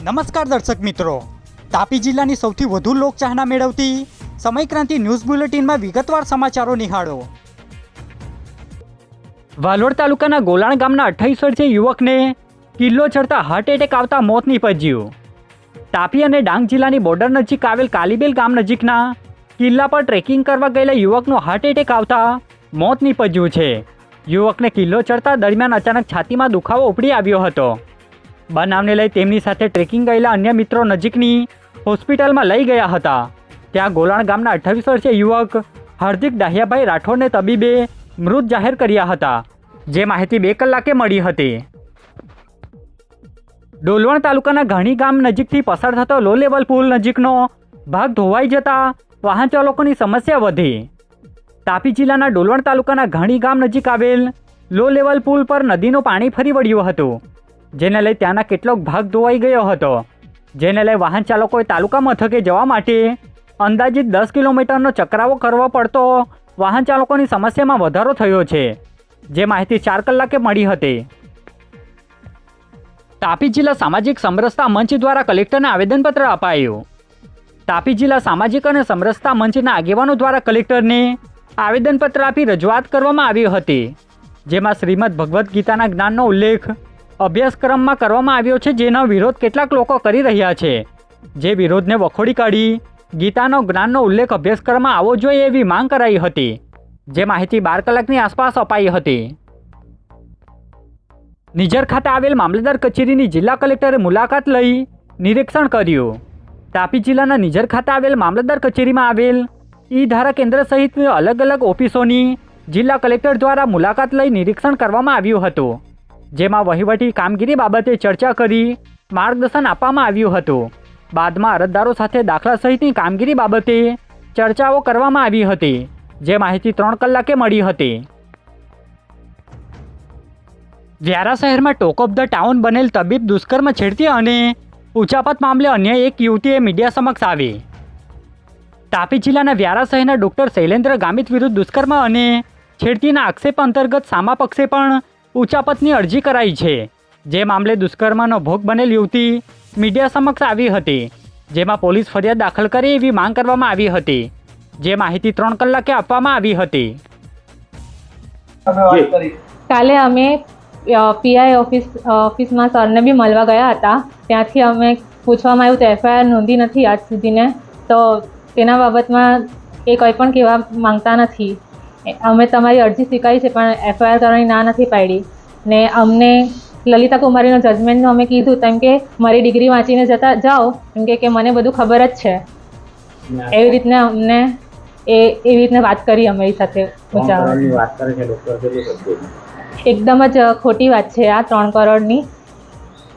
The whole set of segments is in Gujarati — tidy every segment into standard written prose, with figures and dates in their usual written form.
નમસ્કાર દર્શક મિત્રો, તાપી જિલ્લાની સૌથી વધુ લોકચાહના મેળવતી સમયક્રાંતિ ન્યૂઝ બુલેટિનમાં વિગતવાર સમાચારો નિહાળો। વાલોડ તાલુકાના ગોલાણ ગામના 28 વર્ષીય યુવકને કિલ્લો ચડતા હાર્ટ એટેક આવતા મોત નીપજ્યું। તાપી અને ડાંગ જિલ્લાની બોર્ડર નજીક આવેલ કાલીબેલ ગામ નજીકના કિલ્લા પર ટ્રેકિંગ કરવા ગયેલા યુવકનો હાર્ટ એટેક આવતા મોત નીપજ્યું છે। યુવકને કિલ્લો ચડતા દરમિયાન અચાનક છાતીમાં દુખાવો ઉપડી આવ્યો હતો। બનાવને લઈ તેમની સાથે ટ્રેકિંગ ગયેલા અન્ય મિત્રો નજીકની હોસ્પિટલમાં લઈ ગયા હતા। ત્યાં ગોલાણ ગામના 28 વર્ષીય યુવક હાર્દિક દાહિયાભાઈ રાઠોડને તબીબે મૃત જાહેર કર્યા હતા, જે માહિતી 2 કલાકે મળી હતી। ડોલવણ તાલુકાના ઘાણી ગામ નજીકથી પસાર થતો લો લેવલ પુલ નજીકનો ભાગ ધોવાઈ જતા વાહન ચાલકોની સમસ્યા વધી। તાપી જિલ્લાના ડોલવણ તાલુકાના ઘાણી ગામ નજીક આવેલ લો લેવલ પુલ પર નદીનું પાણી ફરી વળ્યું હતું, જેને લઈ ત્યાંના કેટલોક ભાગ ધોવાઈ ગયો હતો, જેને લઈ વાહન ચાલકોએ તાલુકા મથકે જવા માટે અંદાજિત 10 કિલોમીટરનો ચક્રાવો કરવો પડતો વાહન ચાલકોની સમસ્યામાં વધારો થયો છે, જે માહિતી 4 કલાકે મળી હતી। તાપી જિલ્લા સામાજિક સમરસતા મંચ દ્વારા કલેક્ટરને આવેદનપત્ર અપાયું। તાપી જિલ્લા સામાજિક અને સમરસતા મંચના આગેવાનો દ્વારા કલેક્ટરને આવેદનપત્ર આપી રજૂઆત કરવામાં આવી હતી, જેમાં શ્રીમદ ભગવદ્ ગીતાના જ્ઞાનનો ઉલ્લેખ અભ્યાસક્રમમાં કરવામાં આવ્યો છે, જેનો વિરોધ કેટલાક લોકો કરી રહ્યા છે, જે વિરોધને વખોડી કાઢી ગીતાનો જ્ઞાનનો ઉલ્લેખ અભ્યાસક્રમમાં આવવો જોઈએ એવી માંગ કરાઈ હતી, જે માહિતી 12 કલાકની આસપાસ અપાઈ હતી। નિઝર ખાતે આવેલ મામલતદાર કચેરીની જિલ્લા કલેક્ટરે મુલાકાત લઈ નિરીક્ષણ કર્યું। તાપી જિલ્લાના નિઝર ખાતે આવેલ મામલતદાર કચેરીમાં આવેલ ઈ-ધારા કેન્દ્ર સહિત અલગ અલગ ઓફિસોની જિલ્લા કલેક્ટર દ્વારા મુલાકાત લઈ નિરીક્ષણ કરવામાં આવ્યું હતું, જેમાં વહીવટી કામગીરી બાબતે ચર્ચા કરી માર્ગદર્શન આપવામાં આવ્યું હતું। બાદમાં અરજદારો સાથે દાખલા સહિતની કામગીરી બાબતે ચર્ચાઓ કરવામાં આવી હતી, જે માહિતી 3 કલાકે મળી હતી। વ્યારા શહેરમાં ટોક ઓફ ધ ટાઉન બનેલ તબીબ દુષ્કર્મ છેડતી અને ઉચાપત મામલે અન્ય એક યુવતીએ મીડિયા સમક્ષ આવી। તાપી જિલ્લાના વ્યારા શહેરના ડૉક્ટર શૈલેન્દ્ર ગામિત વિરુદ્ધ દુષ્કર્મ અને છેડતીના આક્ષેપ અંતર્ગત સામા પક્ષે પણ ઉચાપતની અરજી કરાઈ છે, જે મામલે દુષ્કર્મનો ભોગ બનેલ યુવતી મીડિયા સમક્ષ આવી હતી, જેમાં પોલીસ ફરિયાદ દાખલ કરે એવી માંગ કરવામાં આવી હતી, જે માહિતી 3 કલાકે આપવામાં આવી હતી। કાલે અમે પીઆઈ ઓફિસમાં સરને બી મળવા ગયા હતા। ત્યાંથી અમે પૂછવામાં આવ્યું તો એફઆઈઆર નોંધી નથી આજ સુધીને, તો તેના બાબતમાં એ કંઈ પણ કહેવા માંગતા નથી। અમે તમારી અરજી સ્વીકારી છે પણ એફઆઈઆર કરવાની ના નથી પાડી ને અમને લલિતા કુમારીનો જજમેન્ટનું અમે કીધું તેમ કે મારી ડિગ્રી વાંચીને જાઓ, કેમ કે મને બધું ખબર જ છે, એવી રીતને અમને એવી રીતને વાત કરી અમારી સાથે। એકદમ જ ખોટી વાત છે આ 3 કરોડની,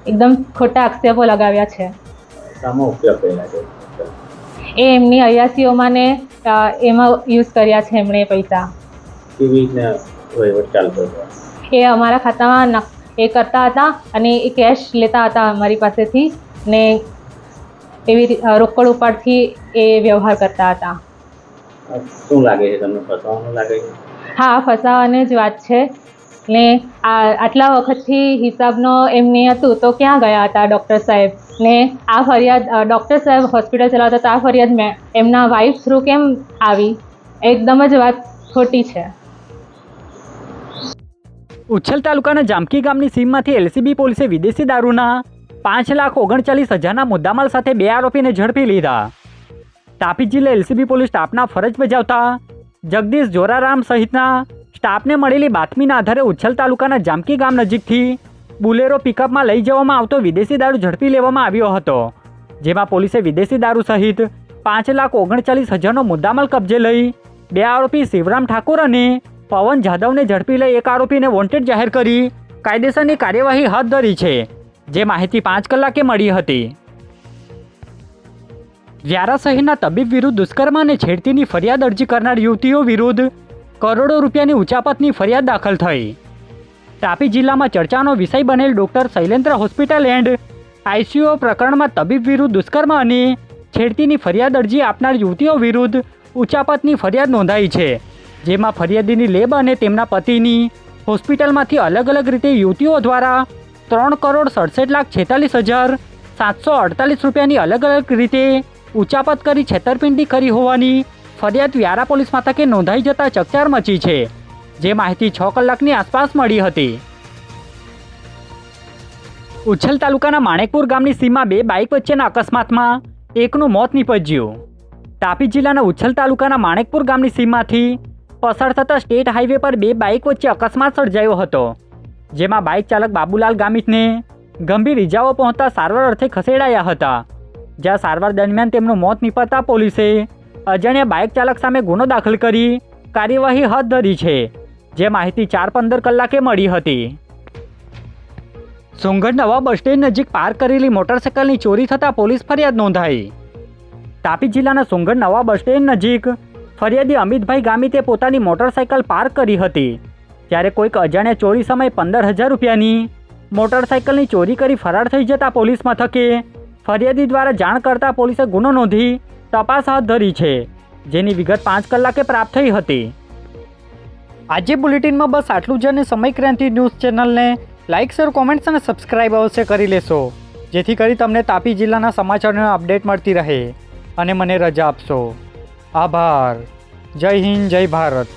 એકદમ ખોટા આક્ષેપો લગાવ્યા છે। એ એમની અયાસીઓમાં ને એમાં યુઝ કર્યા છે એમણે પૈસા। એ અમારા ખાતામાં એ કરતા હતા અને એ કેશ લેતા હતા અમારી પાસેથી ને એવી રોકડ ઉપાડથી એ વ્યવહાર કરતા હતા। શું લાગે છે તમને, ફસાવાનું લાગે છે? હા, ફસાવાની જ વાત છે ને આટલા વખતથી હિસાબનો એમને હતું તો ક્યાં ગયા હતા ડૉક્ટર સાહેબ ને આ ફરિયાદ ડૉક્ટર સાહેબ હોસ્પિટલ ચલાવતા તો આ ફરિયાદ એમના વાઇફ થ્રુ કેમ આવી? એકદમ જ વાત ખોટી છે। ઉચ્છલ તાલુકાના જામકી ગામની સીમમાંથી એલસીબી પોલીસે વિદેશી દારૂના 5,39,000ના મુદ્દામાલ સાથે 2 આરોપીને ઝડપી લીધા। તાપી જિલ્લા એલસીબી પોલીસ સ્ટાફના ફરજ બજાવતા જગદીશ જોરારામ સહિતના સ્ટાફને મળેલી બાતમીના આધારે ઉચ્છલ તાલુકાના જામકી ગામ નજીકથી બુલેરો પિકઅપમાં લઈ જવામાં આવતો વિદેશી દારૂ ઝડપી લેવામાં આવ્યો હતો, જેમાં પોલીસે વિદેશી દારૂ સહિત 5,39,000નો મુદ્દામાલ કબજે લઈ 2 આરોપી શિવરામ ઠાકોર અને પવન જાદવને ઝડપી લઈ 1 આરોપીને વોન્ટેડ જાહેર કરી કાયદેસરની કાર્યવાહી હાથ ધરી છે, જે માહિતી 5 કલાકે મળી હતી। વ્યારા શહેરના તબીબ વિરુદ્ધ દુષ્કર્મ અને છેડતીની ફરિયાદ અરજી કરનાર યુવતીઓ વિરુદ્ધ કરોડો રૂપિયાની ઉચાપતની ફરિયાદ દાખલ થઈ। તાપી જિલ્લામાં ચર્ચાનો વિષય બનેલ doctor Shailendra hospital and ICU પ્રકરણમાં તબીબ વિરુદ્ધ દુષ્કર્મ અને છેડતીની ફરિયાદ અરજી આપનાર યુવતીઓ વિરુદ્ધ ઉચાપતની ફરિયાદ નોંધાઈ છે, જેમાં ફરિયાદીની લેબ અને તેમના પતિની હોસ્પિટલમાંથી અલગ અલગ રીતે યુવતીઓ દ્વારા 3,67,46,000 ₹748ની અલગ અલગ રીતે ઉચાપત કરી છેતરપિંડી કરી હોવાની ફરિયાદ વ્યારા પોલીસ મથકે નોંધાઈ જતા ચકચાર મચી છે, જે માહિતી 6 કલાકની આસપાસ મળી હતી. ઉચ્છલ તાલુકાના માણેકપુર ગામની સીમમાં 2 બાઇક વચ્ચેના અકસ્માતમાં એકનું મોત નીપજ્યું. તાપી જિલ્લાના ઉચ્છલ તાલુકાના માણેકપુર ગામની સીમમાંથી પસાર થતા સ્ટેટ હાઈવે પર 2 બાઇક વચ્ચે અકસ્માત સર્જાયો હતો, જેમાં બાઇક ચાલક બાબુલાલ ગામિતને ગંભીર ઇજાઓ પહોંચતા સારવાર અર્થે ખસેડાયા હતા, જ્યાં સારવાર દરમિયાન તેમનું મોત નીપજતા પોલીસે અજાણ્યા બાઇક ચાલક સામે ગુનો દાખલ કરી કાર્યવાહી હાથ ધરી છે, જે માહિતી 4:15 કલાકે મળી હતી. સોંગઢ નવા બસ સ્ટેન્ડ નજીક પાર્ક કરેલી મોટરસાઇકલની ચોરી થતાં પોલીસ ફરિયાદ નોંધાઈ. તાપી જિલ્લાના સોંગઢ નવા બસ સ્ટેન્ડ નજીક ફરિયાદી અમિતભાઈ ગામિતે પોતાની મોટરસાઇકલ પાર્ક કરી હતી, ત્યારે કોઈક અજાણ્યા ચોરી સમયે ₹15,000ની મોટરસાઇકલની ચોરી કરી ફરાર થઈ જતા પોલીસ મથકે ફરિયાદી દ્વારા જાણ કરતા પોલીસે ગુનો નોંધી તપાસ હાથ ધરી છે, જેની વિગત 5 કલાકે પ્રાપ્ત થઈ હતી. આજે બુલેટિનમાં બસ આટલું જ, અને સમય ક્રાંતિ ન્યૂઝ ચેનલને લાઇક, શેર, કોમેન્ટ્સ અને સબસ્ક્રાઇબ અવશ્ય કરી લેશો, જેથી કરી તમને તાપી જિલ્લાના સમાચારોની અપડેટ મળતી રહે અને મને રજા આપશો. આભાર. જય હિન્દ, જય ભારત.